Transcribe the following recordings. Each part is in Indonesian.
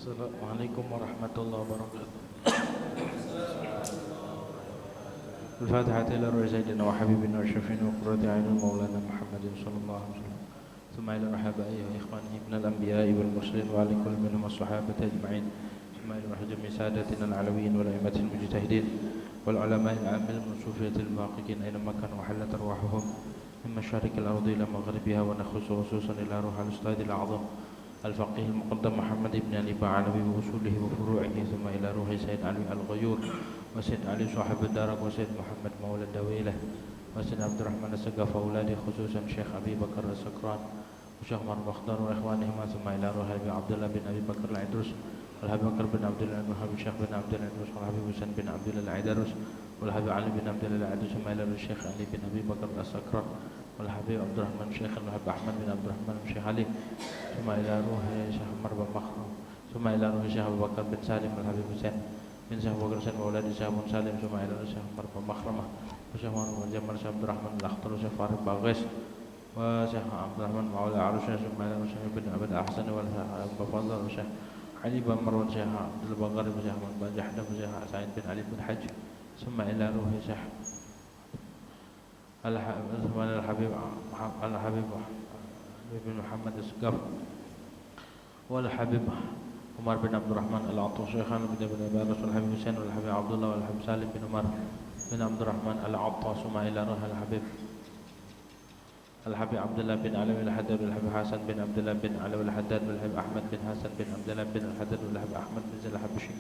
Assalamualaikum warahmatullahi wabarakatuh. الفاتحة إلى روح سيدنا وحبيبنا وشفينا وقرة أعين مولانا محمد صلى الله عليه وسلم ثم إلى روح آبائه وإخوانه من الأنبياء والمرسلين وعلى كل منهم الصحابة أجمعين ثم إلى روح جميع سادتنا العلويين والأئمة المجتهدين والعلماء العاملين من صوفية المحققين أينما كانوا وحلت أرواحهم من مشارق الأرض إلى مغربها ونخص خصوصا إلى روح الأستاذ الأعظم الفقيه المقدم محمد بن علي بعلوي وأصوله وفروعه ثم إلى روح سيد علي الغيور وسيد علي صاحب الدرك وسيد محمد مولى الدويلة وسيد عبد الرحمن السقاف أولاده خصوصا شيخ أبي بكر السكران وشيخ عمر بختار وإخوانهما ثم إلى روح أبي عبد الله بن أبي بكر العدروس والحبيب بكر بن عبد الله والحبيب الشيخ بن عبد الله العدروس والحبيب حسين بن عبد الله العدروس والحبيب علي بن عبد الله العدروس ثم إلى الشيخ علي بن أبي بكر السكران والحبيب عبد الرحمن الشيخ والحبيب أحمد بن عبد الرحمن الشيخ علي ثم إلى روح شيخ عمر بن مخرم ثم إلى روح شيخ أبو بكر بن سالم والحبيب حسين من شيخ أبو بكر وأولاد شيخ بن سالم ثم إلى روح شيخ عمر بن مخرمة وشيخ عمر بن جمال شيخ عبد الرحمن الأخطر وشيخ فارق باغيس وشيخ عبد الرحمن مولى عروش ثم إلى روح شيخ بن عبد الأحسن والشيخ أبو فضل وشيخ علي بن مروان شيخ عبد البغري وشيخ أحمد بن جحدة وشيخ سعيد بن علي بن حج ثم إلى روح شيخ الحبيب بن محمد السقاف والحبيب عمر بن عبد الرحمن العطوس شيخان بن ابن عباس والحبيب حسين والحبيب عبد الله والحبيب سالم بن عمر بن عبد الرحمن العطاس ثم إلى روح الحبيب عبد الله بن علي الحداد والحبيب حسن بن عبد الله بن علي الحداد والحبيب أحمد بن حسن بن عبد الله بن الحداد والحبيب أحمد بن زيد الحبشي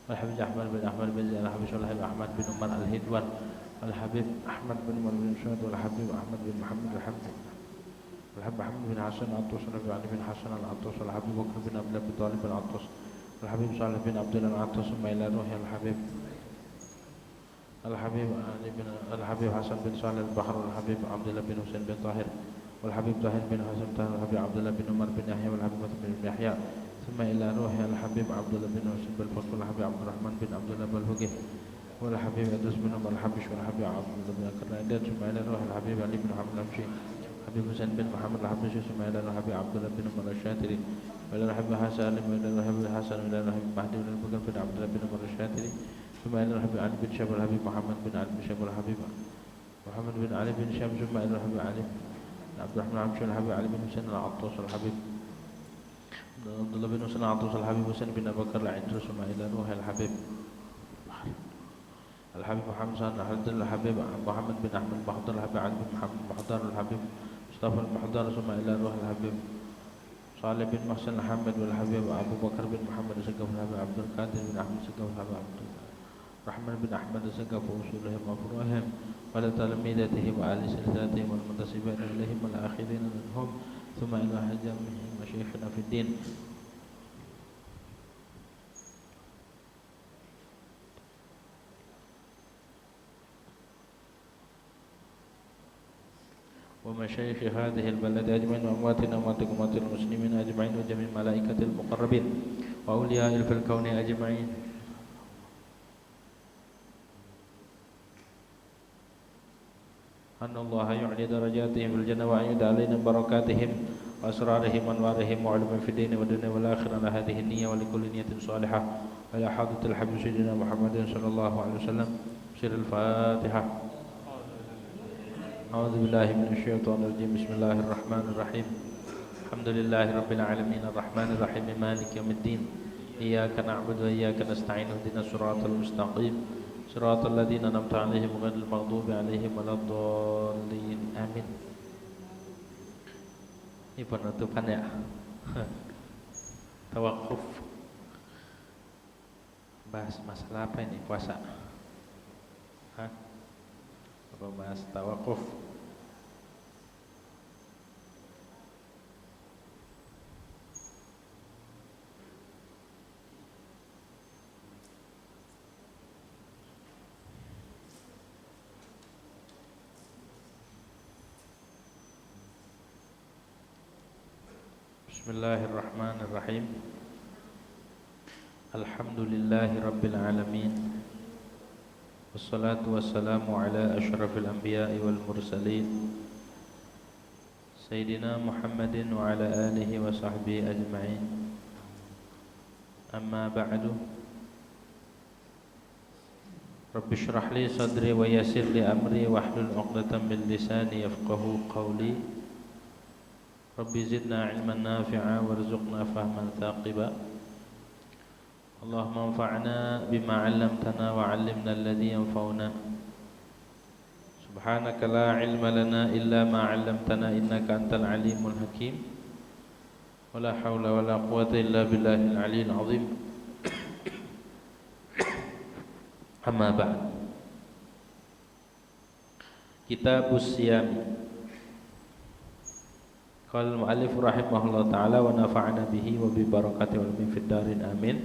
والحبيب أحمد بن زيد الحبشي والحبيب أحمد بن عمر الهدوان والحبيب أحمد بن عمر بن سعد والحبيب أحمد بن محمد الحمد والحبيب أحمد بن حسن العطوس والحبيب علي بن حسن العطوس والحبيب بكر بن عبد الله بن طالب العطوس والحبيب صالح بن عبد الله العطوس ثم إلى روح الحبيب حسن بن صالح البحر والحبيب عبد الله بن حسين بن طاهر والحبيب طاهر بن حسن طاهر والحبيب عبد الله بن عمر بن يحيى والحبيب بن يحيى ثم إلى روح الحبيب عبد الله بن حسين بن الفضل والحبيب عبد الرحمن بن عبد الله بن الفقيه والحبيب أدوس بن عمر الحبش والحبيب عبد الله بن كرنيدان ثم إلى روح الحبيب علي بن محمد الحبشي حبيب حسين بن محمد الحبشي ثم إلى روح الحبيب عبد الله بن عمر الشاتري وإلى الحبيب حسن وإلى الحبيب حسن وإلى الحبيب مهدي بن بكر بن عبد الله بن عمر الشاتري ثم إلى الحبيب علي بن شاب والحبيب محمد بن علي بن شاب والحبيب محمد بن علي بن شاب ثم إلى الحبيب علي بن عبد الرحمن الحبشي والحبيب علي بن حسين العطوس والحبيب عبد الله بن حسين العطوس والحبيب حسين بن أبي بكر العدروس ثم إلى روح الحبيب محمد صلى الحبيب محمد بن أحمد محضر الحبيب علي بن محمد محضر الحبيب مصطفى المحضر ثم إلى روح الحبيب صالح بن محسن الحمد والحبيب أبو بكر بن محمد السقاف والحبيب عبد القادر بن أحمد السقاف والحبيب عبد الرحمن بن أحمد السقاف وأصولهم وفروعهم ولتلاميذتهم وآل سلسلتهم والمنتسبين إليهم والآخذين منهم ثم إلى حجامهم مشايخنا في الدين. ومشايخ هذه البلد أجمعين وأمواتنا وأمواتكم وأموات المسلمين أجمعين وجميع الملائكة المقربين وأولياء في الكون أجمعين. أن الله يعلي درجاتهم في الجنة وأن يدعى علينا بركاتهم وأسرارهم وأنوارهم وعلوم في الدين والدنيا والآخرة على هذه النية ولكل نية صالحة وإلى حضرة الحبيب سيدنا محمد صلى الله عليه وسلم. سر الفاتحة. أعوذ بالله من الشيطان الرجيم. بسم الله الرحمن الرحيم. الحمد لله رب العالمين الرحمن الرحيم مالك يوم الدين إياك نعبد وإياك نستعين اهدنا الصراط المستقيم صراط الذين أنعمت عليهم غير المغضوب عليهم ولا الضالين آمين. Ini penutupan ya. Tawakuf. Bahas masalah apa ini puasa? Hah? Apa bahas tawakuf? Bismillahirrahmanirrahim. Alhamdulillahi rabbil alamin. Wassalatu wassalamu ala asyrafil anbiya'i wal mursalin Sayyidina Muhammadin wa ala alihi wa sahbihi ajma'in. أما بعد رب اشرح لي صدري ويسر لي أمري واحلل عقدة من لساني يفقهوا قولي رب زدنا علما نافعا وارزقنا فهما ثاقبا اللهم انفعنا بما علمتنا وعلمنا الذي ينفعنا سبحانك لا علم لنا إلا ما علمتنا إنك أنت العليم الحكيم ولا حول ولا قوة إلا بالله العلي العظيم أما بعد كتاب الصيام قال المؤلف رحمه الله تعالى ونفعنا به وببركاته والmin fid darin amin.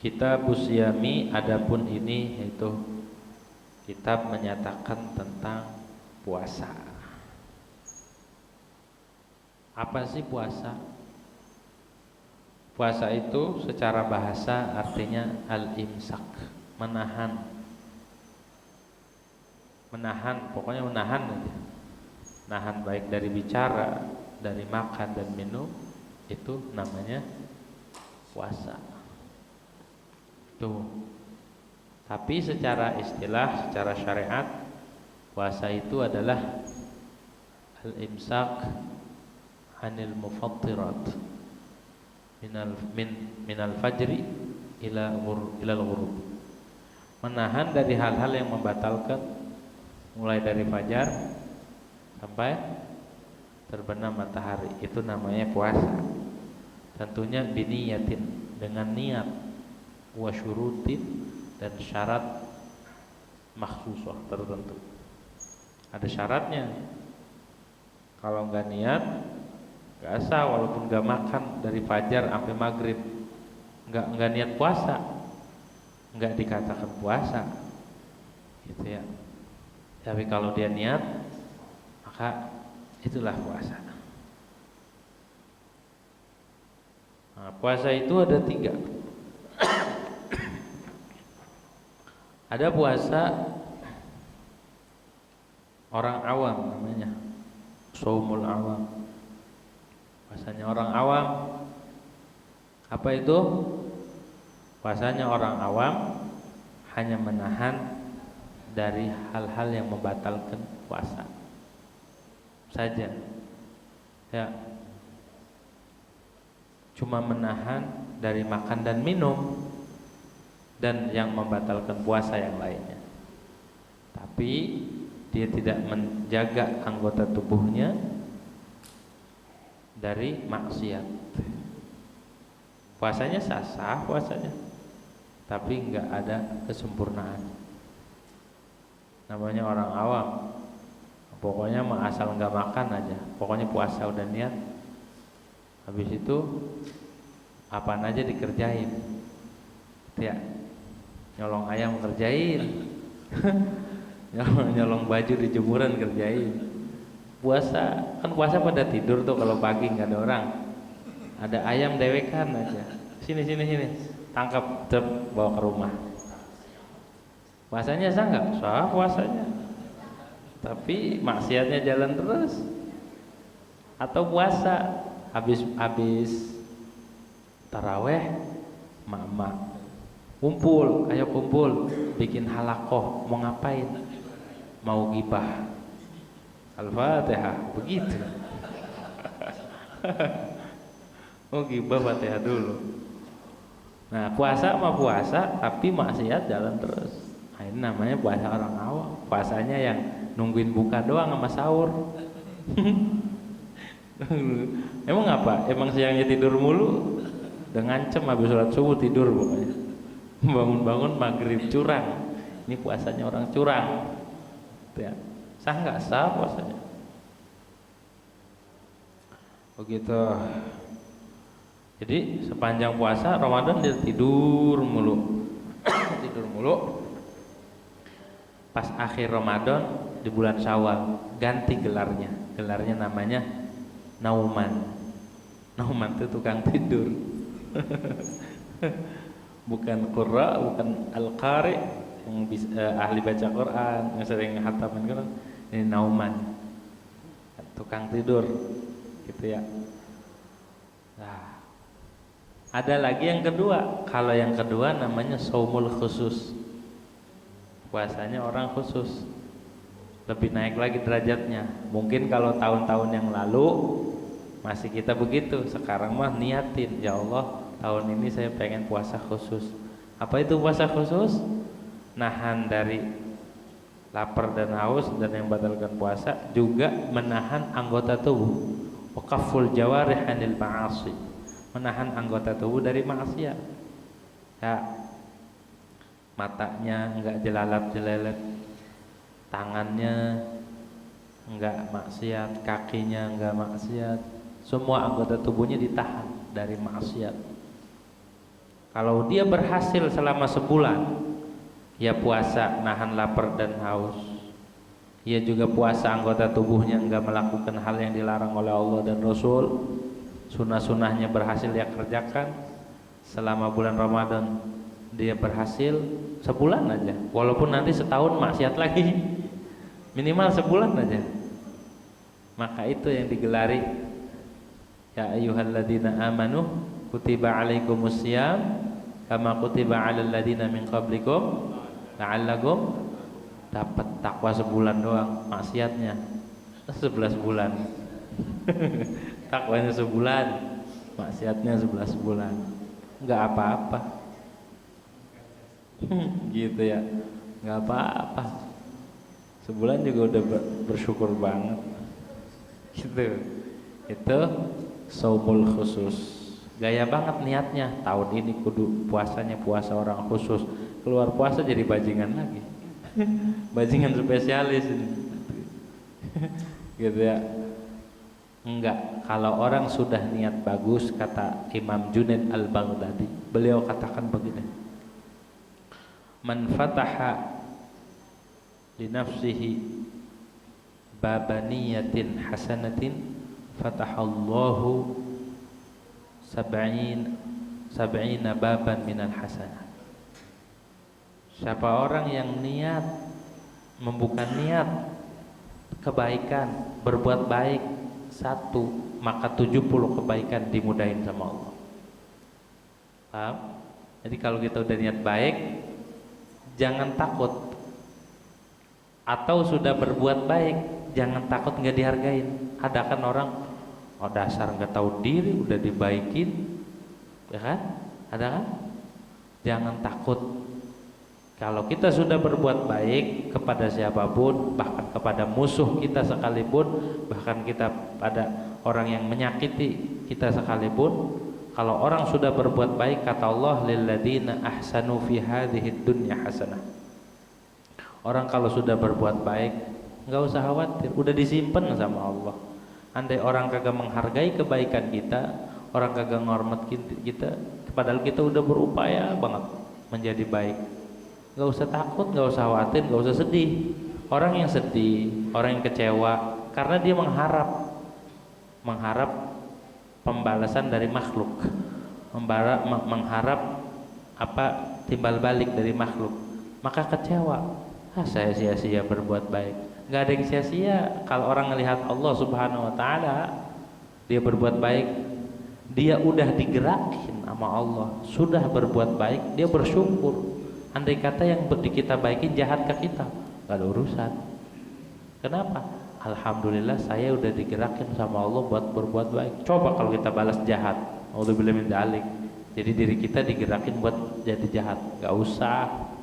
Kitab Siyami, adapun ini yaitu kitab menyatakan tentang puasa. Apa sih puasa? Puasa itu secara bahasa artinya al-imsak, menahan. Menahan, pokoknya menahan aja. Nahan baik dari bicara, dari makan dan minum, itu namanya puasa. Tuh. Tapi secara istilah, secara syariat, puasa itu adalah al-imsak anil mufattirat minal fajri ilal ghurub. Menahan dari hal-hal yang membatalkan mulai dari fajar sampai terbenam matahari, itu namanya puasa. Tentunya biniyatin, dengan niat, wa syurutin, dan syarat makhsusah tertentu. Ada syaratnya. Kalau enggak niat, enggak sah, walaupun enggak makan dari fajar sampai maghrib, enggak niat puasa, enggak dikatakan puasa, gitu ya. Tapi kalau dia niat, maka itulah puasa. Nah, puasa itu ada 3. Ada puasa orang awam namanya, shaumul awam. Puasanya orang awam. Apa itu? Puasanya orang awam hanya menahan dari hal-hal yang membatalkan puasa saja. Ya. Cuma menahan dari makan dan minum dan yang membatalkan puasa yang lainnya. Tapi dia tidak menjaga anggota tubuhnya dari maksiat. Puasanya sah puasanya, tapi enggak ada kesempurnaan. Namanya orang awam. Pokoknya asal enggak makan aja, pokoknya puasa udah niat. Habis itu apaan aja dikerjain. Ya. Nyolong ayam kerjain. nyolong baju di jemuran kerjain. Puasa, kan puasa pada tidur tuh kalau pagi nggak ada orang. Ada ayam dewekan aja. Sini. Tangkap, bawa ke rumah. Puasanya sah nggak? Sah puasanya. Tapi maksiatnya jalan terus. Atau puasa habis taraweh, mak kumpul, ayo kumpul, bikin halakoh, mau ngapain? Mau gibah. Al-Fatihah, begitu. Mau gibah Fatihah dulu. Nah, puasa mah puasa, tapi maksiat jalan terus. Nah, ini namanya puasa orang awam. Puasanya yang nungguin buka doang sama sahur. Emang apa? Emang siangnya tidur mulu? Udah ngancem habis sholat subuh tidur pokoknya. Bangun-bangun maghrib curang. Ini puasanya orang curang. Ya. Sah nggak? Sah puasanya. Begitu. Jadi sepanjang puasa Ramadan dia tidur mulu. Tidur mulu. Pas akhir Ramadan di bulan Syawal ganti gelarnya. Gelarnya namanya Nauman. Nauman itu tukang tidur. Bukan qurra, bukan al-qari yang bisa, ahli baca Quran, yang sering khataman Quran. Ini Nauman, tukang tidur, gitu ya. Nah, Ada lagi yang kedua. Kalau yang kedua namanya saumul khusus. Puasanya orang khusus. Lebih naik lagi derajatnya. Mungkin kalau tahun-tahun yang lalu masih kita begitu. Sekarang mah niatin, ya Allah, tahun ini saya pengen puasa khusus. Apa itu puasa khusus? Nahan dari lapar dan haus dan yang batalkan puasa, juga menahan anggota tubuh. Waqaful jawarih anil ma'asi. Menahan anggota tubuh dari maksiat. Ya, matanya enggak jelalap-jelelet, tangannya enggak maksiat, kakinya enggak maksiat, semua anggota tubuhnya ditahan dari maksiat. Kalau dia berhasil selama sebulan, ya puasa nahan lapar dan haus, ia juga puasa anggota tubuhnya enggak melakukan hal yang dilarang oleh Allah dan Rasul, sunnah-sunnahnya berhasil dia kerjakan selama bulan Ramadan, dia berhasil sebulan aja, walaupun nanti setahun maksiat lagi, minimal sebulan aja. Maka itu yang digelari ya ayyuhalladzina amanu kutiba alaikumusiyam kama kutiba alal ladzina min qablikum la'allakum. Dapat takwa sebulan doang, maksiatnya 11 bulan. Takwanya sebulan, maksiatnya 11 bulan. Enggak apa-apa. Gitu ya. Enggak apa-apa. Sebulan juga udah bersyukur banget. Gitu. Itu saumul khusus. Gaya banget niatnya. Tahun ini kudu puasanya puasa orang khusus. Keluar puasa jadi bajingan lagi. Bajingan spesialis ini. Gitu ya. Enggak, kalau orang sudah niat bagus, kata Imam Junaid al-Baghdadi, beliau katakan begini, man fataha li nafsihi babaniyatin hasanatin fatahallahu sab'ina baban minal hasanah. Siapa orang yang niat, membuka niat kebaikan, berbuat baik satu, maka 70 kebaikan dimudahin sama Allah. Paham? Jadi kalau kita udah niat baik, jangan takut. Atau sudah berbuat baik, jangan takut nggak dihargain. Ada kan orang, oh dasar nggak tahu diri, udah dibaikin, ya kan? Ada kan? Jangan takut. Kalau kita sudah berbuat baik kepada siapapun, bahkan kepada musuh kita sekalipun, bahkan kita pada orang yang menyakiti kita sekalipun, kalau orang sudah berbuat baik, kata Allah, lilladzina ahsanu fi hadhid dunya hasanah. Orang kalau sudah berbuat baik, nggak usah khawatir, udah disimpan sama Allah. Andai orang kagak menghargai kebaikan kita, orang kagak ngormat kita, padahal kita udah berupaya banget menjadi baik. Gak usah takut, gak usah khawatir, gak usah sedih. Orang yang sedih, orang yang kecewa, karena dia mengharap pembalasan dari makhluk, mengharap apa timbal balik dari makhluk, maka kecewa. Saya sia-sia berbuat baik. Gak ada yang sia-sia. Kalau orang melihat Allah Subhanahu Wa Taala, dia berbuat baik, dia udah digerakin sama Allah, sudah berbuat baik, dia bersyukur. Andai kata yang kita baikin jahat ke kita, gak ada urusan. Kenapa? Alhamdulillah saya udah digerakin sama Allah buat berbuat baik. Coba kalau kita balas jahat, auzubillahi min dzalik. Jadi diri kita digerakin buat jadi jahat, gak usah.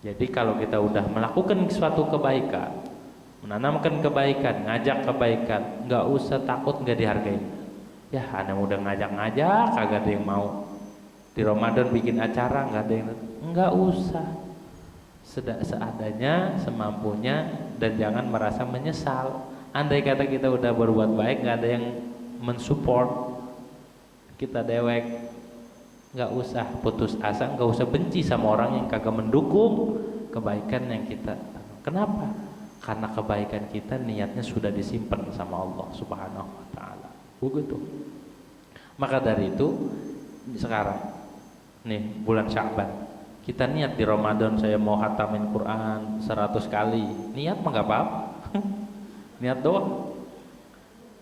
Jadi kalau kita udah melakukan suatu kebaikan, menanamkan kebaikan, ngajak kebaikan, gak usah takut gak dihargai. Ya, anak udah ngajak-ngajak, kagak ada yang mau. Di Ramadan bikin acara, gak ada yang, nggak usah, seadanya, semampunya, dan jangan merasa menyesal. Andai kata kita udah berbuat baik, nggak ada yang mensupport, kita dewek, nggak usah putus asa, nggak usah benci sama orang yang kagak mendukung kebaikan yang kita. Kenapa? Karena kebaikan kita niatnya sudah disimpan sama Allah Subhanahu Wa Taala. Begitu. Maka dari itu sekarang nih bulan Sya'ban, kita niat di Ramadan saya mau khatamin Quran 100 kali. Niat mah gak apa-apa. Niat doang.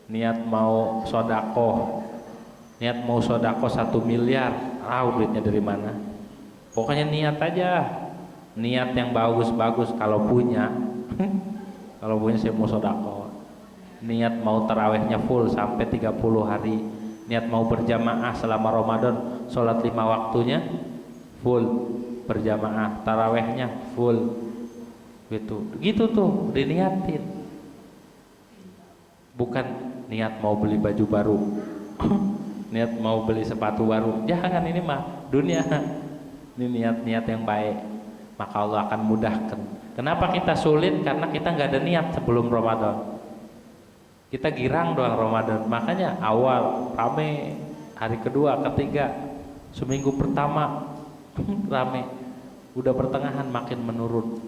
Niat mau sodakoh niat mau sodako 1 miliar, tahu duitnya dari mana. Pokoknya niat aja, niat yang bagus-bagus. Kalau punya kalau punya saya mau sodako, niat mau tarawehnya full sampai 30 hari, niat mau berjamaah selama Ramadan, sholat 5 waktunya full berjamaah, tarawehnya full, gitu tuh diniatin. Bukan niat mau beli baju baru niat mau beli sepatu baru, jangan. Ini mah dunia. Ini niat-niat yang baik, maka Allah akan mudahkan. Kenapa kita sulit? Karena kita nggak ada niat sebelum Ramadan. Kita girang doang Ramadan, makanya awal rame, hari kedua, ketiga, seminggu pertama rame, udah pertengahan makin menurun.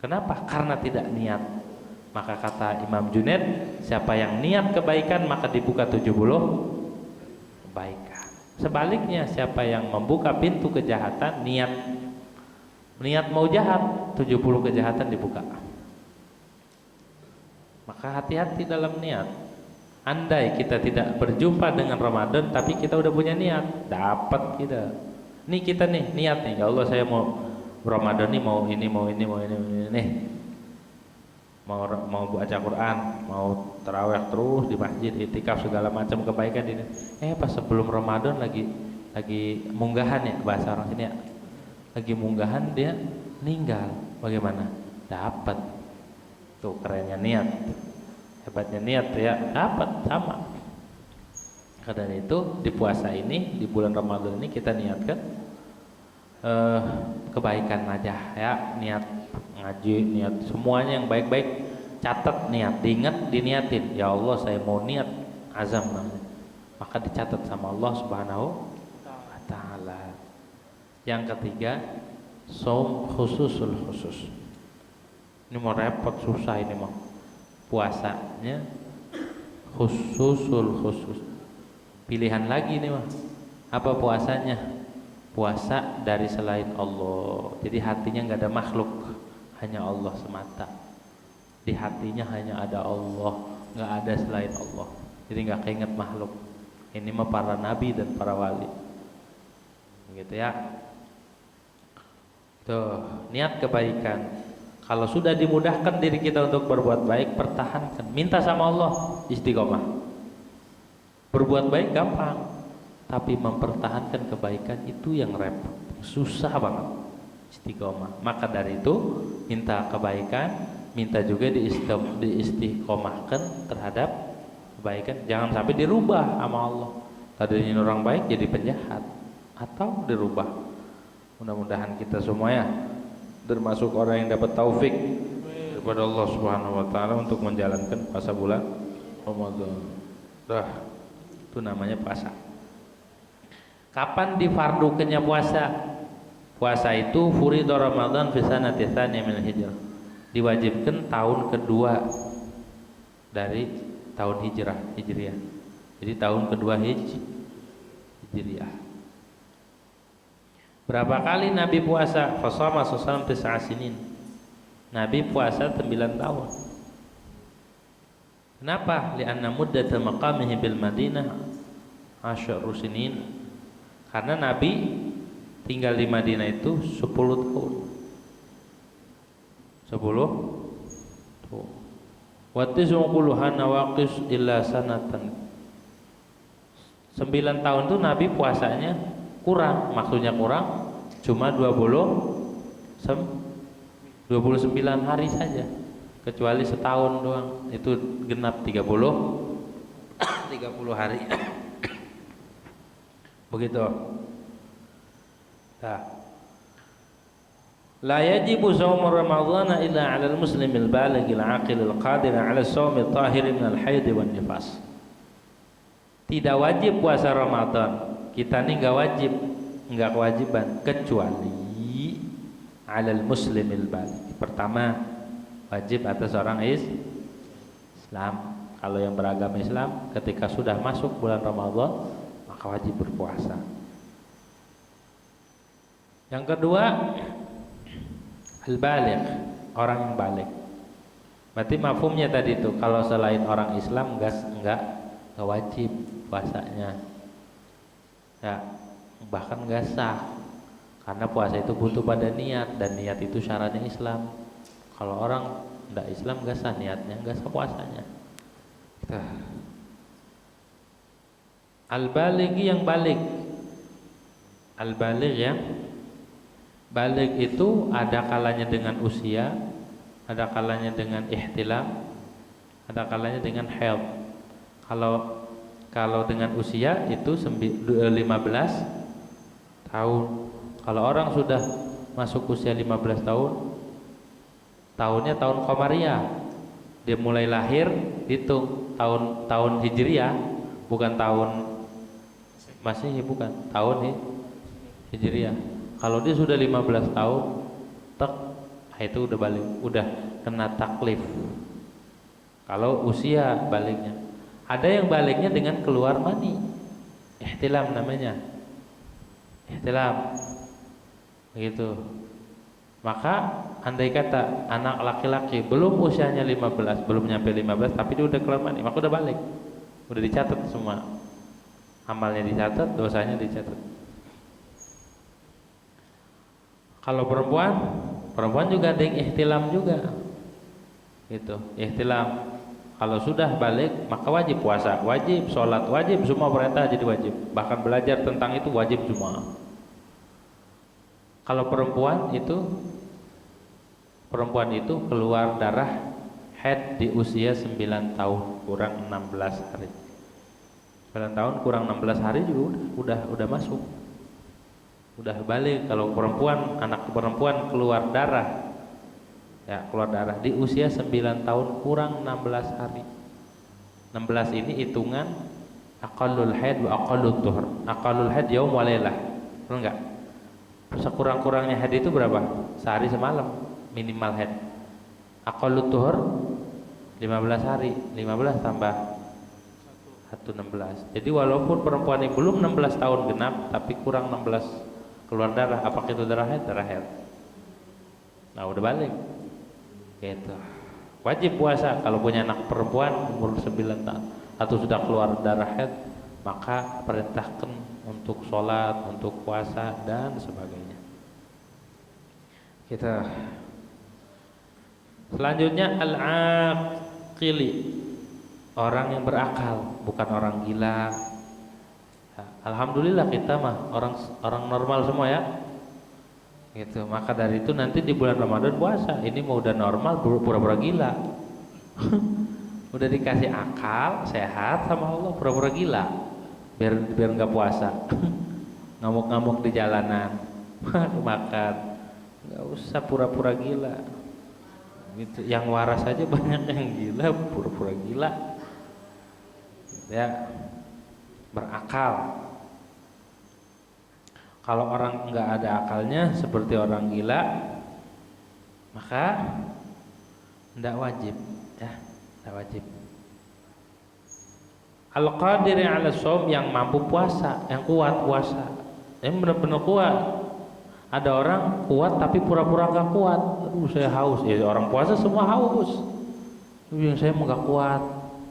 Kenapa? Karena tidak niat. Maka kata Imam Junaid, siapa yang niat kebaikan maka dibuka 70 kebaikan. Sebaliknya, siapa yang membuka pintu kejahatan, niat mau jahat, 70 kejahatan dibuka. Maka hati-hati dalam niat. Andai kita tidak berjumpa dengan Ramadan tapi kita udah punya niat, dapat kita. Nih kita nih niat nih, ya Allah saya mau Ramadan nih, mau ini nih. Mau baca Quran, mau tarawih terus di masjid, itikaf, segala macam kebaikan ini. Pas sebelum Ramadan lagi munggahan ya, bahasa orang sini ya, lagi munggahan dia meninggal. Bagaimana? Dapat. Tuh kerennya niat, hebatnya niat ya, dapat sama. Karena itu di puasa ini, di bulan Ramadan ini kita niatkan kebaikan aja ya, niat ngaji, niat semuanya yang baik-baik, catat niat, diingat, diniatin. Ya Allah saya mau niat, azam namanya, maka dicatat sama Allah Subhanahu wa Ta'ala. Yang ketiga, shaum khususul khusus. Ini mau repot, susah ini mah. Puasanya khususul khusus, pilihan lagi nih mah. Apa puasanya? Puasa dari selain Allah. Jadi hatinya nggak ada makhluk, hanya Allah semata. Di hatinya hanya ada Allah, nggak ada selain Allah. Jadi nggak keinget makhluk. Ini mah para nabi dan para wali, gitu ya. Tuh, niat kebaikan. Kalau sudah dimudahkan diri kita untuk berbuat baik, pertahankan. Minta sama Allah istiqomah. Berbuat baik gampang, tapi mempertahankan kebaikan itu yang repot, susah banget. Istiqomah. Maka dari itu minta kebaikan, minta juga diistiqomahkan terhadap kebaikan. Jangan sampai dirubah sama Allah. Tadinya orang baik jadi penjahat, atau dirubah. Mudah-mudahan kita semua ya termasuk orang yang dapat taufik daripada Allah Subhanahu wa Ta'ala untuk menjalankan puasa bulan Ramadan. Itu namanya puasa. Kapan difardukannya puasa? Puasa itu furidu Ramadan fi sanati tsaniyah min hijrah. Diwajibkan tahun kedua dari tahun hijriah. Jadi tahun kedua hijriah. Berapa kali Nabi puasa? Fasama sallallahu tis'asinin. Nabi puasa 9 tahun. Kenapa? Li'anna muddata maqamihi bil Madinah 10 sinin. Karena Nabi tinggal di Madinah itu 10 tahun. 10 tahun. Wa tis'uquluhan waqis illa sanatan. 9 tahun itu Nabi puasanya kurang, maksudnya kurang cuma 29 hari saja, kecuali setahun doang itu genap 30 hari. Begitu. Nah, la yajibu shaum Ramadan illa 'ala al-muslim al-baligh al-'aqil al-qadir 'ala shaum at-tahir min al-haid wan nifas. Tidak wajib puasa Ramadan. Kita ini nggak kewajiban kecuali 'alal muslimil baligh. Pertama, wajib atas orang Islam. Kalau yang beragama Islam ketika sudah masuk bulan Ramadan maka wajib berpuasa. Yang kedua, al-baligh, orang yang balik. Berarti mafhumnya tadi itu kalau selain orang Islam enggak nggak wajib puasanya. Ya, bahkan nggak sah. Karena puasa itu butuh pada niat, dan niat itu syaratnya Islam. Kalau orang tidak Islam nggak sah niatnya, nggak sah puasanya. Al-balighi yang balik. Al-baligh yang balik itu ada kalanya dengan usia, ada kalanya dengan ihtilam, ada kalanya dengan haid. Kalau dengan usia itu 15 tahun. Kalau orang sudah masuk usia 15 tahun, tahunnya tahun Qamariyah. Dia mulai lahir hitung tahun Hijriah, bukan tahun Masehi, bukan tahun Hijriah. Kalau dia sudah 15 tahun, itu udah balik, udah kena taklif. Kalau usia baliknya. Ada yang baliknya dengan keluar mani, ihtilam namanya, ihtilam, begitu. Maka andai kata anak laki-laki belum usianya 15, belum nyampe 15, tapi dia udah keluar mani, maka udah balik, udah dicatat semua, amalnya dicatat, dosanya dicatat. Kalau perempuan juga ada yang ihtilam juga, gitu, ihtilam. Kalau sudah balik maka wajib puasa, wajib sholat, wajib semua perintah jadi wajib. Bahkan belajar tentang itu wajib semua. Kalau perempuan itu keluar darah haid di usia 9 tahun kurang 16 hari. 9 tahun kurang 16 hari juga udah masuk. Udah balik. Kalau perempuan, anak perempuan keluar darah, ya keluar darah di usia 9 tahun kurang 16 hari. 16 ini hitungan aqallul haid wa aqallut tuhur. Aqallul haid yaum wa lailah. Betul enggak? Sekurang-kurangnya haid itu berapa? Sehari semalam minimal haid. Aqallut tuhur 15 hari. 15 tambah 1 16. Jadi walaupun perempuan ini belum 16 tahun genap tapi kurang 16 keluar darah, apakah itu darah haid? Darah haid. Nah, udah balik. Gitu. Wajib puasa kalau punya anak perempuan umur 9 tahun atau sudah keluar darah haid, maka perintahkan untuk sholat, untuk puasa dan sebagainya. Kita selanjutnya al-aqili, orang yang berakal, bukan orang gila. Alhamdulillah kita mah orang normal semua ya. Gitu. Maka dari itu nanti di bulan Ramadan puasa. Ini mau udah normal pura-pura gila. Udah dikasih akal, sehat sama Allah, pura-pura gila. Biar enggak puasa. Ngamuk-ngamuk di jalanan. Makan. Enggak usah pura-pura gila. Gitu. Yang waras aja banyak yang gila, pura-pura gila. Ya. Berakal. Kalau orang nggak ada akalnya seperti orang gila, maka tidak wajib, ya, tidak wajib. Al-qadir 'ala shaum, yang mampu puasa, yang kuat puasa, yang benar-benar kuat. Ada orang kuat tapi pura-pura nggak kuat. Aduh, saya haus. Ya, orang puasa semua haus. Yang saya mau nggak kuat,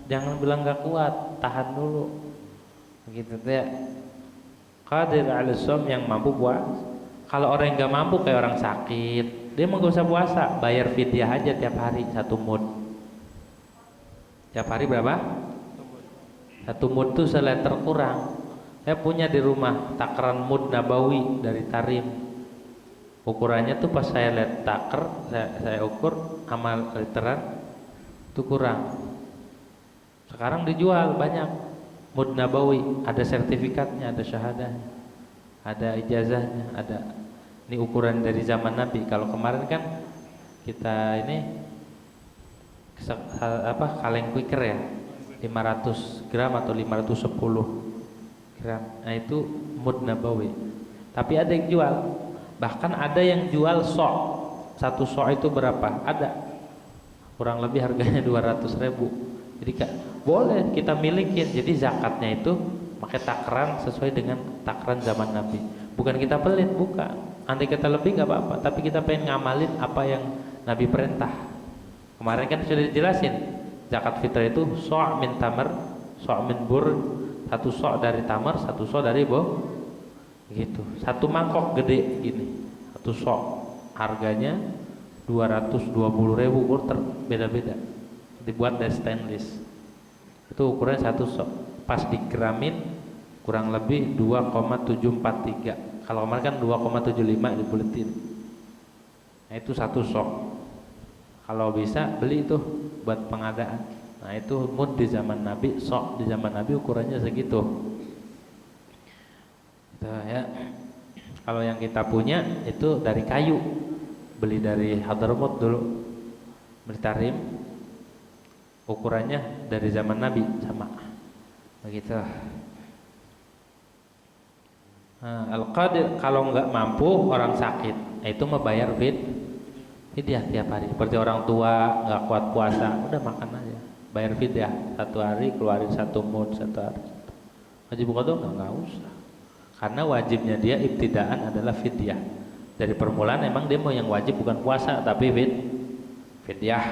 jangan bilang nggak kuat, tahan dulu. Begitu ya. Qadir 'ala shaum, yang mampu puasa. Kalau orang yang nggak mampu kayak orang sakit, dia mau nggak usah puasa, bayar fidyah aja tiap hari 1 mud. Tiap hari berapa? 1 mud itu seliter kurang. Saya punya di rumah takaran mud nabawi dari Tarim. Ukurannya tuh pas saya lihat taker, saya ukur amal literan itu kurang. Sekarang dijual banyak. Mud nabawi, ada sertifikatnya, ada syahadahnya, ada ijazahnya, ada. Ini ukuran dari zaman Nabi. Kalau kemarin kan kita ini kaleng quicker ya, 500 gram atau 510 gram. Nah itu mud nabawi. Tapi ada yang jual, bahkan ada yang jual sok. 1 sok itu berapa? Ada. Kurang lebih harganya 200.000. Jadi boleh kita milikin. Jadi zakatnya itu pakai takaran sesuai dengan takaran zaman Nabi. Bukan kita pelit, bukan. Andai kita lebih nggak apa-apa, tapi kita pengen ngamalin apa yang Nabi perintah. Kemarin kan sudah dijelasin, zakat fitrah itu so' min tamar sok min bur, 1 sok dari tamar, 1 sok dari gitu. 1 mangkok gede gini, 1 sok harganya 220.000 kurter, beda-beda, dibuat dari stainless. Itu ukuran 1 sok, pas digeramin kurang lebih 2,743. Kalau kemarin kan 2,75 dibuletin. Nah itu 1 sok. Kalau bisa beli itu buat pengadaan. Nah itu mud di zaman Nabi, sok di zaman Nabi ukurannya segitu. Gitu ya. Kalau yang kita punya itu dari kayu, beli dari Hadramaut dulu, beli tarim, ukurannya dari zaman Nabi sama, begitu. Nah, al-qadir kalau nggak mampu orang sakit, itu membayar fidyah tiap hari. Seperti orang tua nggak kuat puasa, udah makan aja, bayar fidyah 1 hari keluarin 1 mud 1 hari. Wajib qadha nggak usah, karena wajibnya dia ibtidaan adalah fidyah. Dari permulaan emang dia mau yang wajib bukan puasa tapi fidyah.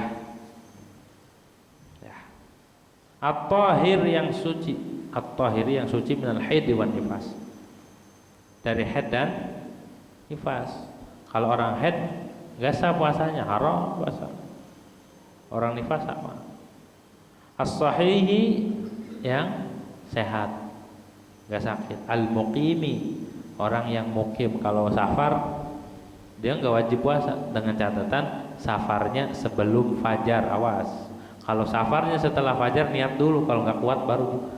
Ya. At-tahir yang suci, at-tahir yang suci minal haid wan nifas, dari haid dan nifas. Kalau orang haid nggak sah puasanya, haram puasa. Orang nifas sama. As-sahihi yang sehat, nggak sakit. Al-muqimi, orang yang mukim. Kalau safar dia nggak wajib puasa, dengan catatan safarnya sebelum fajar, awas. Kalau safarnya setelah fajar niat dulu, kalau nggak kuat baru buka.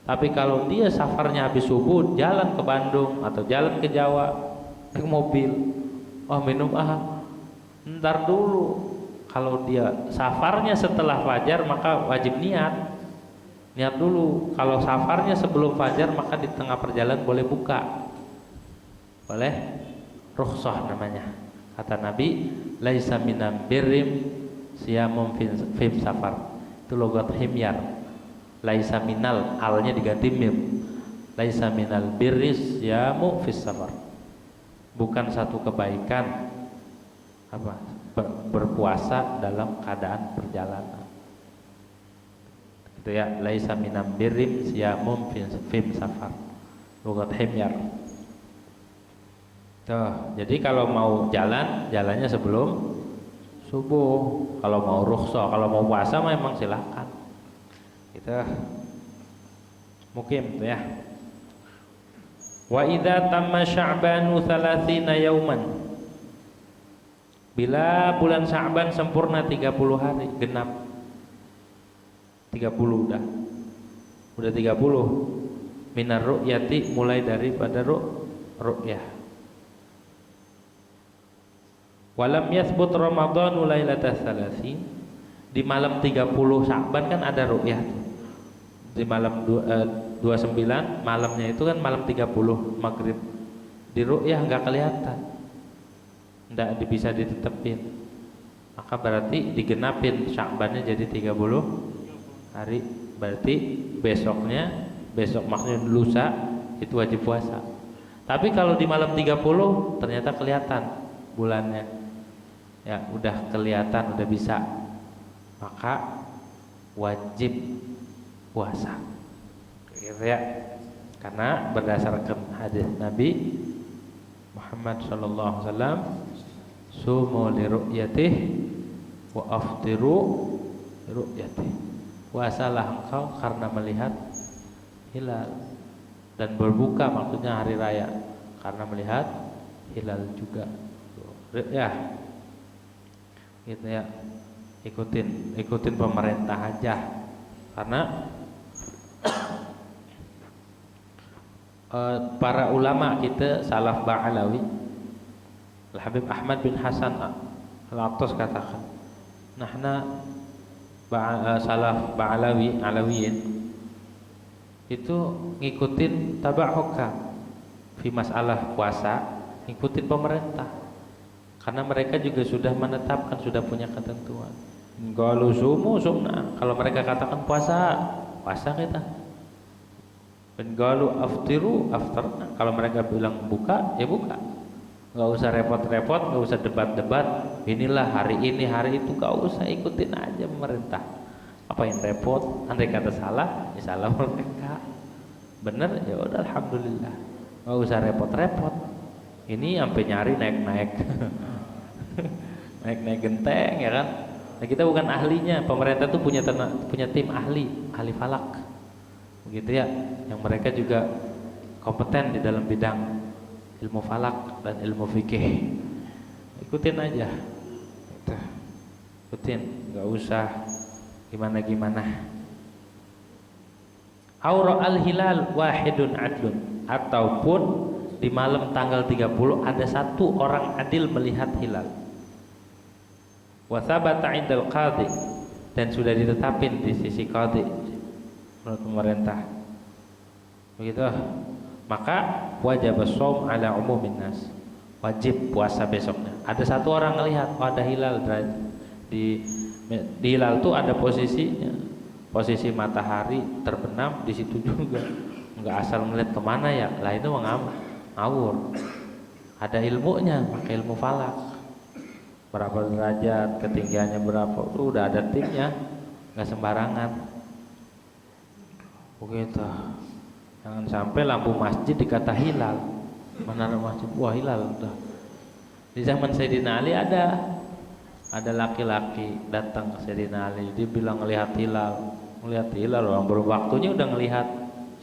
Tapi kalau dia safarnya habis subuh, jalan ke Bandung atau jalan ke Jawa naik mobil, oh minum ntar dulu. Kalau dia safarnya setelah fajar maka wajib niat dulu. Kalau safarnya sebelum fajar maka di tengah perjalanan boleh buka, boleh, rukhsah namanya. Kata Nabi, laisa minam birrim siyamum fim safar. Itu logat himyar. Laisa minal, alnya diganti mim. Laisa minal birris siyamu fis safar. Bukan satu kebaikan berpuasa dalam keadaan perjalanan. Itu ya, laisa minam birrim siyamum fim safar. Logat himyar. Tuh, jadi kalau mau jalannya sebelum subuh. Kalau mau rukhsah, kalau mau puasa memang silakan. Gitu. Mukim tuh ya. Wa idza tamma sya'banu 30 yauman. Bila bulan Sya'ban sempurna 30 hari, genap 30 udah 30 minar ru'yati, mulai daripada ru'yah. Walam yathbut Ramadhanu lailatas salasin, di malam 30 Sya'ban kan ada ru'yah. Di malam 29 malamnya itu kan malam 30 maghrib, di ru'yah nggak kelihatan, nggak bisa ditetepin, maka berarti digenapin Sya'bannya jadi 30 hari. Berarti besok maksudnya lusa itu wajib puasa. Tapi kalau di malam 30 ternyata kelihatan bulannya, ya udah kelihatan, udah bisa, maka wajib puasa, gitu ya. Karena berdasarkan hadis Nabi Muhammad sallallahu alaihi wasallam, sumu li ru'yatih wa aftiru li ru'yatih. Puasalah engkau karena melihat hilal, dan berbuka maksudnya hari raya karena melihat hilal juga. Ya, gitu ya. Ikutin pemerintah aja, karena para ulama kita salaf ba'alawi, Al-Habib Ahmad bin Hasan Al-Attas katakan, nahna salaf ba'alawi, alawiyin itu ngikutin taba' hukam fi masalah puasa, ngikutin pemerintah, karena mereka juga sudah menetapkan, sudah punya ketentuan. Qalu sumu sumna, kalau mereka katakan puasa kita. Dan qalu aftiru aftarna, kalau mereka bilang buka ya buka. Enggak usah repot-repot, enggak usah debat-debat, inilah hari ini hari itu, enggak usah, ikutin aja pemerintah. Ngapain repot? Andai kata salah, ya salah mereka. Bener, ya udah alhamdulillah. Nggak usah repot-repot. Ini sampai nyari naik-naik, naik-naik genteng ya kan? Nah, kita bukan ahlinya. Pemerintah tuh punya tim ahli falak, begitu ya. Yang mereka juga kompeten di dalam bidang ilmu falak dan ilmu fikih. Ikutin aja, ikutin, nggak usah gimana-gimana. Aura al-hilal wahidun adlun, ataupun di malam tanggal 30 ada satu orang adil melihat hilal. Wa thabata 'indal qadhi, dan sudah ditetapin di sisi qadhi menurut pemerintah. Begitu. Maka wajib shaum ala umumin nas. Wajib puasa besoknya. Ada satu orang melihat, oh, ada hilal di hilal tuh ada posisinya. Posisi matahari terbenam di situ juga. Enggak asal melihat kemana ya. Lah itu ngawur. Ada ilmunya, pakai ilmu falak. Berapa derajat, ketinggiannya berapa, udah ada timnya. Enggak sembarangan. Begitu. Jangan sampai lampu masjid dikata hilal. Menara masjid, wah hilal udah. Di zaman Sayyidina Ali ada laki-laki datang ke Sayyidina Ali, dia bilang ngelihat hilal, orang belum waktunya udah ngelihat.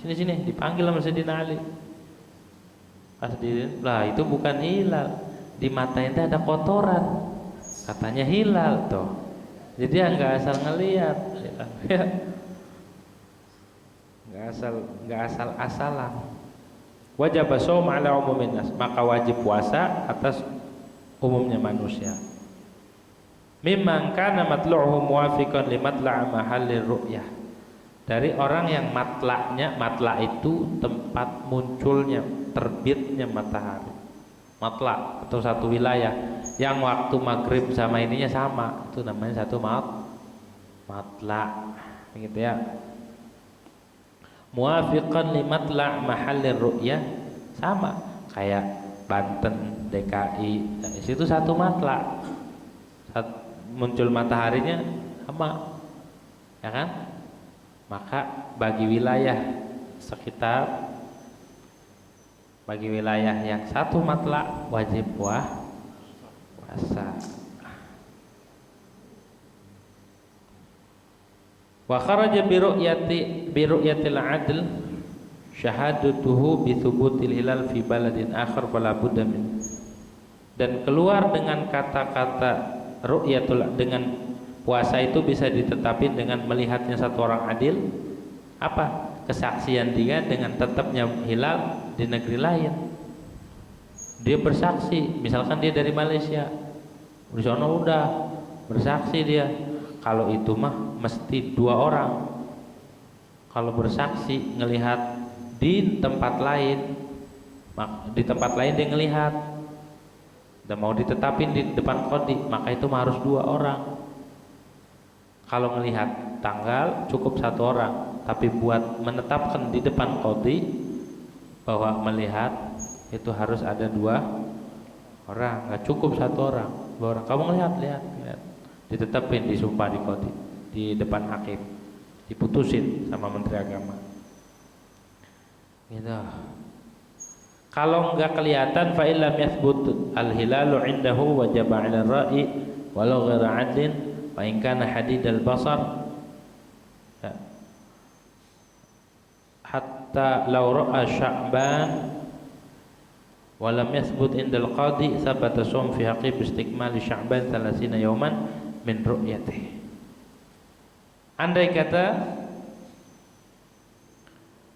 Sini dipanggil sama Sayyidina Ali. Pas lah itu bukan hilal, di matanya itu ada kotoran, katanya hilal tuh. Jadi dia nggak asal ngelihat, nggak asal-asalan. Wajib shaum ala umumin nas, maka wajib puasa atas umumnya manusia. Mimman kana matlu'uhu muwafiqan li matla' mahallir ru'yah, dari orang yang matla' itu tempat munculnya, terbitnya matahari. Matla' atau satu wilayah yang waktu maghrib sama ininya sama, itu namanya satu matla', begitu ya. Muwafiqan li matla' mahallir ru'yah, sama kayak Banten, DKI, nah, di situ satu matla', muncul mataharinya sama, ya kan? Maka bagi wilayah sekitar, bagi wilayah yang satu matla' wajib puasa. Wa kharaja bi ru'yatil adl syahadatuhu bi thubutil hilal fi baladin akhar fala budda min. Dan keluar dengan kata-kata ru'yatul, dengan puasa itu bisa ditetapin dengan melihatnya satu orang adil. Apa? Kesaksian dia dengan tetapnya hilal di negeri lain. Dia bersaksi, misalkan dia dari Malaysia, di sana udah bersaksi dia. Kalau itu mah mesti 2 orang. Kalau bersaksi ngelihat di tempat lain, dia ngelihat dan mau ditetapin di depan qadhi, maka itu mah harus 2 orang. Kalau ngelihat tanggal cukup 1 orang, tapi buat menetapkan di depan qadhi bahwa melihat itu harus ada 2 orang, nggak cukup 1 orang, 2 orang. Kamu lihat, ditetapin, disumpah di qadhi, di depan hakim, diputusin sama Menteri Agama. Gitu. Kalau enggak kelihatan, fa illam yathbut al-hilalu 'indahu wajaba 'ala ar-ra'i walau ghairu 'adlin fa in kana hadid al-basar hatta law ra'a Sya'ban wa lam yathbut 'inda al-qadi thabata shaum fi haqqi bi istikmali Sya'ban 30 yawman min ru'yatihi. Andai kata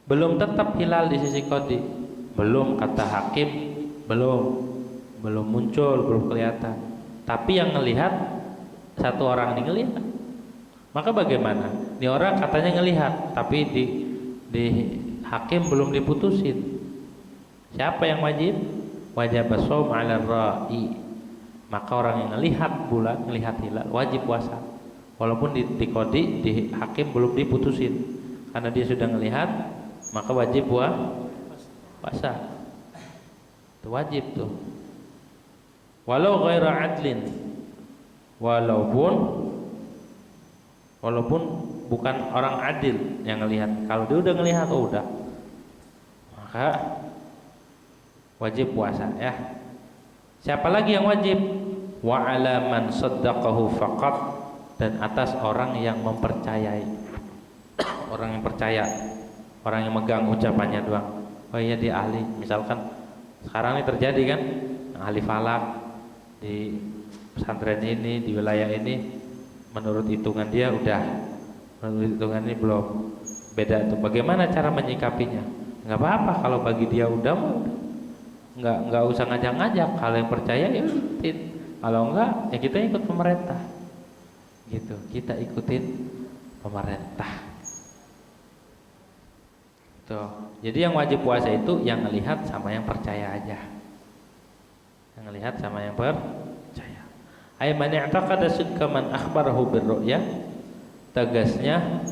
belum tetap hilal di sisi qadhi, belum, kata hakim, belum muncul, belum kelihatan, tapi yang ngelihat 1 orang ini ngelihat, maka bagaimana? Ini orang katanya ngelihat, tapi di hakim belum diputusin. Siapa yang wajib? Wajib shaum 'ala ar-ra'i, maka orang yang ngelihat bulan, ngelihat hilal wajib puasa, walaupun di qadhi, di hakim belum diputusin, karena dia sudah ngelihat, maka wajib puasa. Itu wajib tuh. Walau ghairu adlin, walaupun bukan orang adil yang ngelihat. Kalau dia udah ngelihat, oh udah, maka wajib puasa ya. Siapa lagi yang wajib? Wa 'ala man saddaqahu faqat, dan atas orang yang mempercayai. Orang yang percaya, orang yang megang ucapannya doang. Oh iya dia ahli. Misalkan sekarang ini terjadi kan, ahli falak di pesantren ini, di wilayah ini, menurut hitungan dia udah, menurut hitungan ini belum. Beda tuh. Bagaimana cara menyikapinya? Nggak apa-apa kalau bagi dia udah mah udah. Nggak usah ngajak-ngajak. Kalau yang percaya ya ikutin. Kalau enggak ya kita ikut pemerintah. Gitu. Kita ikutin pemerintah. Tuh. Jadi yang wajib puasa itu yang ngelihat sama yang percaya aja. Yang ngelihat sama yang percaya. Ay man i'taqada sidqa man akhbarahu birru'ya. Tegasnya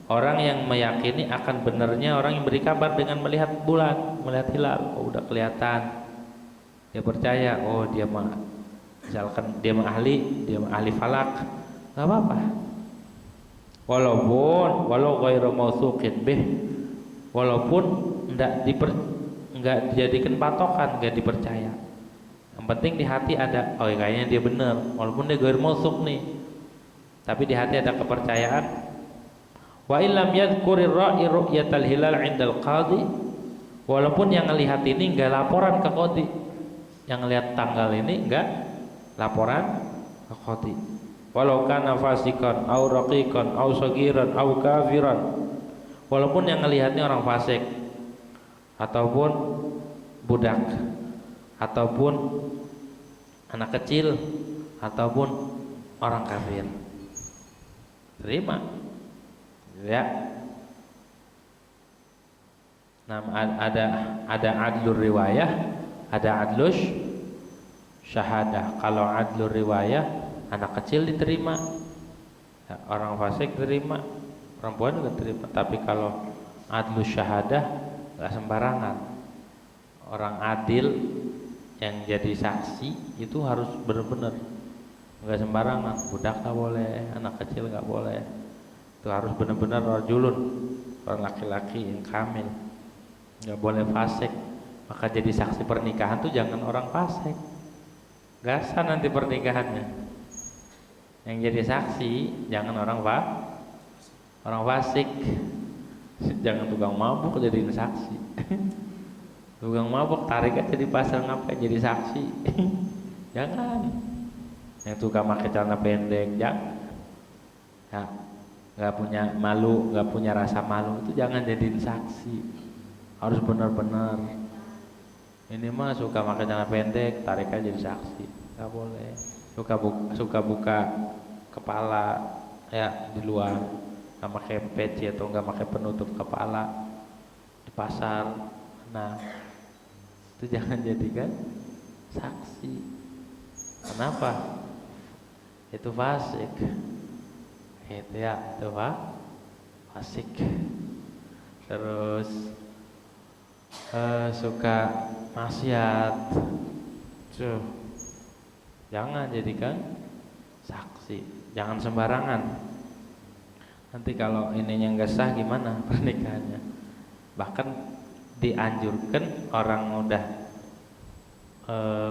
orang yang meyakini akan benarnya orang yang beri kabar dengan melihat bulan, melihat hilal. Oh udah kelihatan. Dia percaya, oh dia mah, misalkan dia mah ahli falak, nggak apa-apa. Walau ghairu mausuqin bih, walaupun enggak dijadikan patokan, enggak dipercaya. Yang penting di hati ada, oh kayaknya dia benar, walaupun dia ghairu mausuq nih, tapi di hati ada kepercayaan. Wa illam yadhkurir ra'i ru'yatal hilal 'indal qadhi, walaupun yang ngelihat ini enggak laporan ke qadhi, yang ngelihat tanggal ini enggak laporan ke qadhi. Walau kana fasikan au raqiqan au sagiran au kafiran, walaupun yang ngelihatnya orang fasik ataupun budak ataupun anak kecil ataupun orang kafir, terima ya. Nah, ada adlur riwayah, ada adlus syahadah. Kalau adlur riwayah anak kecil diterima, ya, orang fasik terima, perempuan juga terima. Tapi kalau adlus syahadah nggak sembarangan. Orang adil yang jadi saksi itu harus benar-benar, nggak sembarangan. Budak nggak boleh, anak kecil nggak boleh. Itu harus benar-benar rajulun, orang laki-laki yang kamil, nggak boleh fasik. Maka jadi saksi pernikahan tuh jangan orang fasik, nggak sah nanti pernikahannya. Yang jadi saksi jangan orang fasik. Jangan tukang mabuk jadiin saksi. Tukang mabuk tarik aja di pasar, ngapain jadi saksi? Jangan. Yang tukang pakai celana pendek jangan. Ya, nggak punya malu, nggak punya rasa malu, itu jangan jadiin saksi. Harus benar-benar. Ini mah suka pakai celana pendek, tarik aja jadi saksi, nggak boleh. Suka buka kepala ya di luar, nggak pakai peci atau nggak pakai penutup kepala di pasar. Nah, itu jangan jadikan saksi. Kenapa? Itu fasik. Itu ya, itu fasik. Terus suka maksiat, tuh jangan jadikan saksi. Jangan sembarangan. Nanti kalau ininya nggak sah gimana pernikahannya? Bahkan dianjurkan orang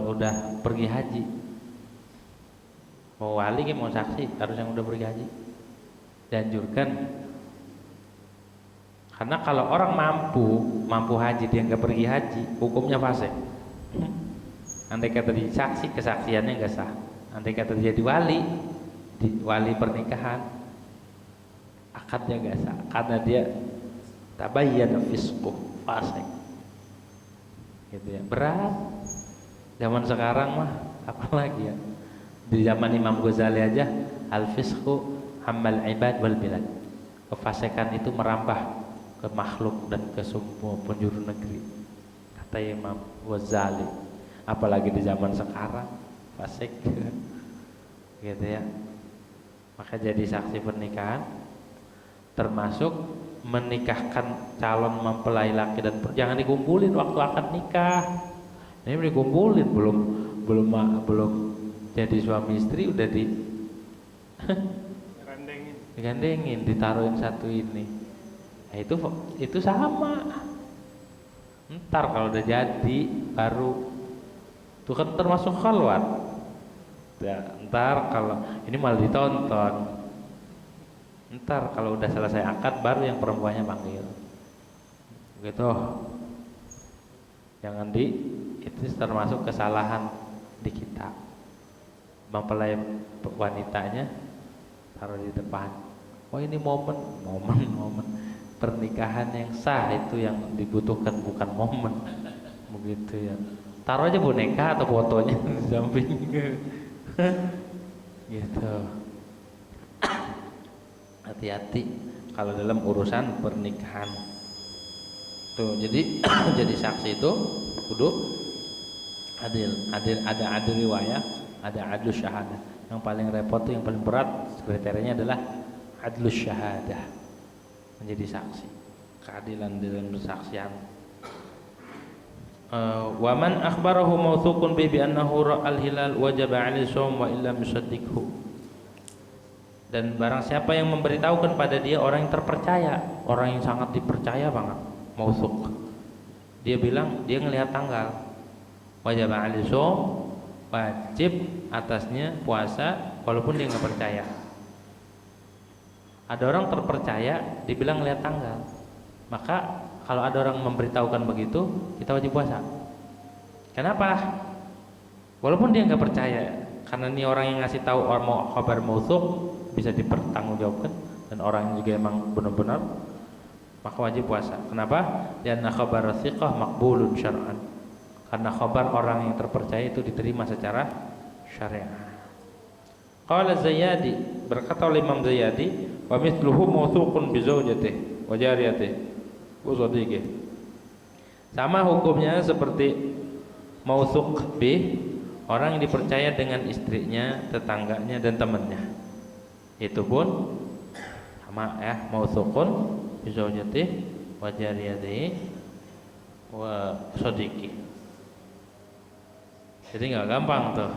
udah pergi haji, mau wali mau saksi harus yang udah pergi haji. Dianjurkan, karena kalau orang mampu haji dia nggak pergi haji, hukumnya fasik. Andai kata di saksi, kesaksiannya nggak sah. Andai kata jadi wali pernikahan, akadnya nggak sah karena dia tabayyana fisquh, fasik. Gitu ya. Berat. Zaman sekarang mah apalagi ya. Di zaman Imam Ghazali aja, al-fisqu hammal ibad wal bilad. Kefasikan itu merambah ke makhluk dan ke semua penjuru negeri, kata Imam Ghazali. Apalagi di zaman sekarang fasik. Gitu ya. Maka jadi saksi pernikahan termasuk menikahkan calon mempelai laki dan jangan dikumpulin waktu akad nikah. Ini dikumpulin belum jadi suami istri udah di digandengin, ditaruhin satu ini. Nah, itu sama. Ntar kalau udah jadi baru itu kan termasuk khalwat. Ya, ntar kalau ini malah ditonton. Ntar kalau udah selesai akad baru yang perempuannya panggil. Begitu. Jangan itu termasuk kesalahan di kita. Mempelai wanitanya taruh di depan. Oh ini momen pernikahan yang sah, itu yang dibutuhkan, bukan momen. Begitu ya. Taruh aja boneka atau fotonya di samping. Gitu. Hati-hati kalau dalam urusan pernikahan. Tuh, jadi jadi saksi itu kudu adil, ada adil riwayah, ada adlus syahadah. Yang paling repot tuh, yang paling berat kriterianya adalah adlus syahadah, menjadi saksi, keadilan dalam persaksian. Wa man akhbarahu mawthuqun bi annahu ra'al hilal wajaba 'alaihi shaum wa illam yusaddiqhu. Dan barang siapa yang memberitahukan pada dia orang yang terpercaya, orang yang sangat dipercaya banget, mawthuq, dia bilang dia ngelihat tanggal, wajaba 'alaihi shaum, wajib atasnya puasa walaupun dia nggak percaya. Ada orang terpercaya dibilang lihat tanggal, maka kalau ada orang memberitahukan begitu, kita wajib puasa. Kenapa? Walaupun dia nggak percaya, karena ini orang yang ngasih tahu orang mau kabar mautsuk bisa dipertanggungjawabkan, dan orang yang juga emang benar-benar, maka wajib puasa. Kenapa? Karena kabar thiqah maqbulun syar'an. Karena kabar orang yang terpercaya itu diterima secara syariat. Qala Zayyadi, berkata oleh Imam Zayyadi, wa mithluhu mawthuqun bi zawjatihi wa jariyatihi wa sadiqihi. Sama hukumnya seperti mawthuq bi, orang yang dipercaya dengan istrinya, tetangganya dan temannya. Itu pun sama ya, mawthuqun bi zawjatihi wa jariyatihi wa sadiqihi. Jadi nggak gampang tuh,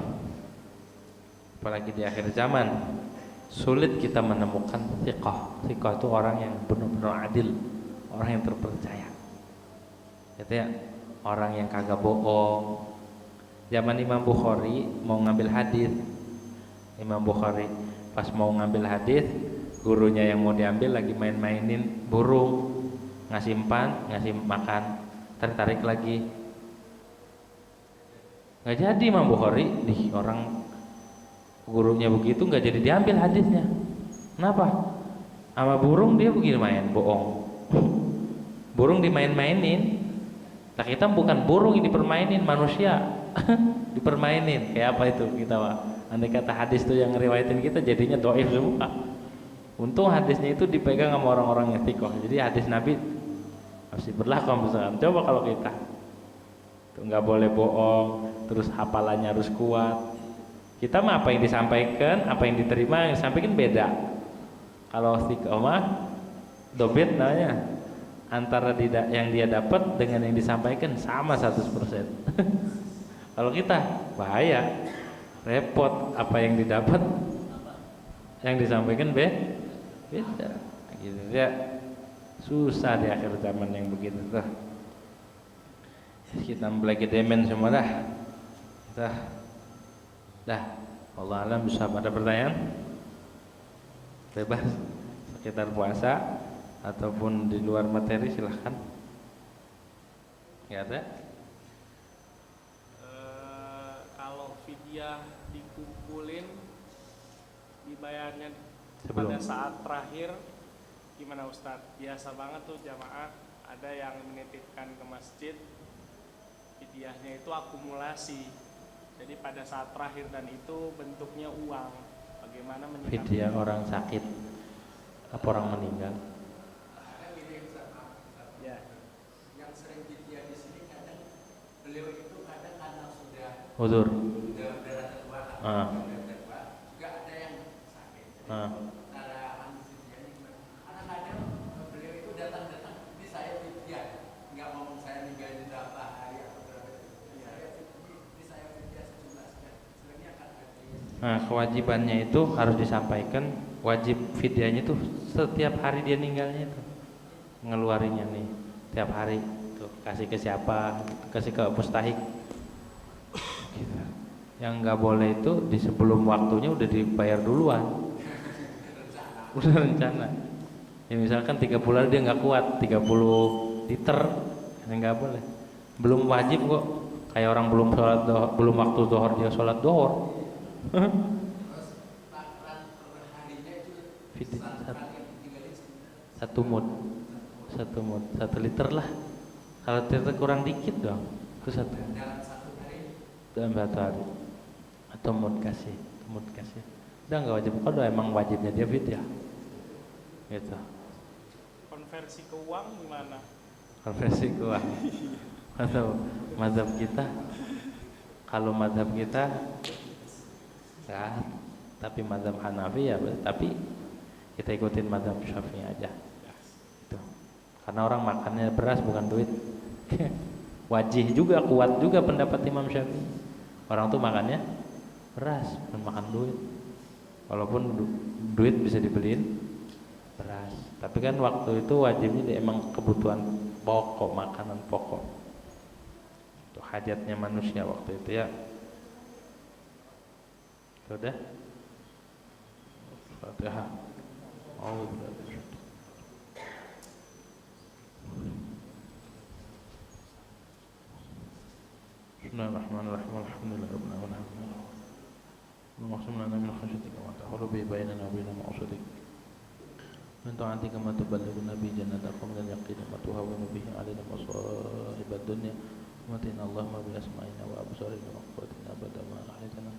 apalagi di akhir zaman sulit kita menemukan thiqah. Thiqah itu orang yang benar-benar adil, orang yang terpercaya, gitu ya, orang yang kagak bohong. Zaman Imam Bukhari mau ngambil hadis, Imam Bukhari pas mau ngambil hadis, gurunya yang mau diambil lagi main-mainin burung, ngasih umpan, ngasih makan, tarik lagi. Nggak jadi Imam Bukhari, nih orang gurunya begitu nggak jadi diambil hadisnya. Kenapa? Sama burung dia begini main, bohong. Burung dimain-mainin. Nah, kita bukan burung yang dipermainin, manusia dipermainin. Kayak apa itu kita, Pak? Andai kata hadis itu yang ngeriwayatin kita jadinya dhaif semua. Untung hadisnya itu dipegang sama orang-orang yang thiqah. Jadi hadis Nabi masih berlaku misalkan. Coba kalau kita tuh nggak boleh bohong, terus hafalannya harus kuat. Kita mah apa yang disampaikan, apa yang diterima, yang disampaikan beda. Kalau istiqomah, dobit namanya, antara yang dia dapat dengan yang disampaikan sama 100%. Kalau kita bahaya, repot, apa yang didapat, yang disampaikan beda. Gitu ya, susah di akhir zaman yang begitu tuh. Kita belagi demen semua dah. Dah, Allah alam. Bisa ada pertanyaan? Bebas sekitar puasa ataupun di luar materi silahkan. Ya ada? Kalau fidyah dikumpulin dibayarnya Sebelum. pada saat terakhir gimana Ustadz? Biasa banget tuh jamaah ada yang menitipkan ke masjid, fidyahnya itu akumulasi. Jadi pada saat terakhir dan itu bentuknya uang. Bagaimana menyikapi? Fidyah orang sakit apa orang meninggal? Ya. Yang sering fidyah di sini kadang beliau itu kadang karena sudah Uzur. tua, juga ada yang sakit. Cara fidyahnya gimana? Karena kadang beliau itu datang, ini saya fidyah, nggak ngomong saya ninggalin berapa hari atau berapa. Ini saya fidyah sejumlah sekian. Sebenarnya akan ada. Nah, kewajibannya itu harus disampaikan wajib fidyahnya tuh setiap hari dia ninggalnya itu ngeluarinnya nih tiap hari tuh kasih ke siapa, kasih ke mustahik gitu. Yang nggak boleh itu di sebelum waktunya udah dibayar duluan udah rencana ya, misalkan 3 bulan dia nggak kuat 30 liter ya nggak boleh, belum wajib kok, kayak orang belum sholat dohor, belum waktu dohor dia sholat dohor. Satu mud 1 liter lah, kalau ternyata kurang dikit dong itu dalam 1 hari atau mud kasih udah nggak wajib, kalau emang wajibnya dia fidyah gitu. Konversi ke uang gimana? Konversi ke uang atau mazhab kita, kalau mazhab kita ya, tapi mazhab Hanafi ya, tapi kita ikutin mazhab Syafi'i aja gitu. Karena orang makannya beras bukan duit. Wajih juga, kuat juga pendapat Imam Syafi'i, orang tuh makannya beras bukan makan duit, walaupun duit bisa dibeliin beras, tapi kan waktu itu wajibnya emang kebutuhan pokok, makanan pokok, itu hajatnya manusia waktu itu ya. Sudah Fatihah. Bismillahirrahmanirrahim. Alhamdulillahirabbil alamin. Allahumma inna min khashyatika ma tahulu bi bainana wa baina ma'asadik. Min ta'atika ma tuballighuna bi jannataka wa min al-yaqini ma tuhawwinu bihi 'alaina masa'ib ad-dunya. Matina Allahumma bi asma'ina wa absarina wa quwwatina abada ma ahyaytana.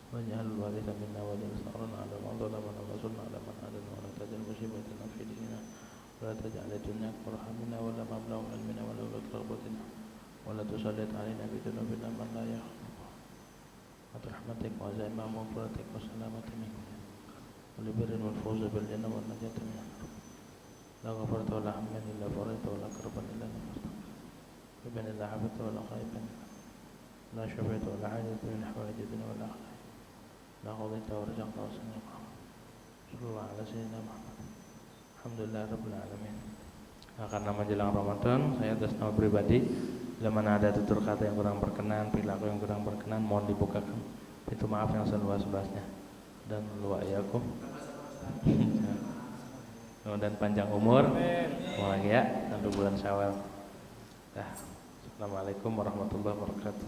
Waj'al al-waritha minna wa ja'al sa'rana 'ala man zalamana wa ansurna 'ala man 'adana wa la taj'al musibatana fi dinina wa la taj'al ad-dunya akbar hammina wa la mablagha 'ilmina wa la taghabatina wa la tusallit 'alaina bi dhunubina man la yakhluqu wa rahmatik wa za'ima maghfiratik wa salamati minkum wa li birrin wal fawz bil jannah wa najati min an-nar la ghafarta wa la hamman illa farita wa la karban illa nafasta wa bin la hafata wa la khaiban la shafaita wa la hajata min hawaijina wa la la qadaita wa raja'ta wa sanqa sallallahu ala sayyidina Muhammad. Alhamdulillah rabbil alamin. Karena menjelang Ramadan, saya atas nama pribadi, bila mana ada tutur kata yang kurang berkenan, perilaku yang kurang berkenan, mohon dibukakan pintu maaf yang seluas-luasnya. Dan luwa'yakum. Dan panjang umur. Lagi ya, sampai bulan Syawal. Assalamualaikum warahmatullahi wabarakatuh.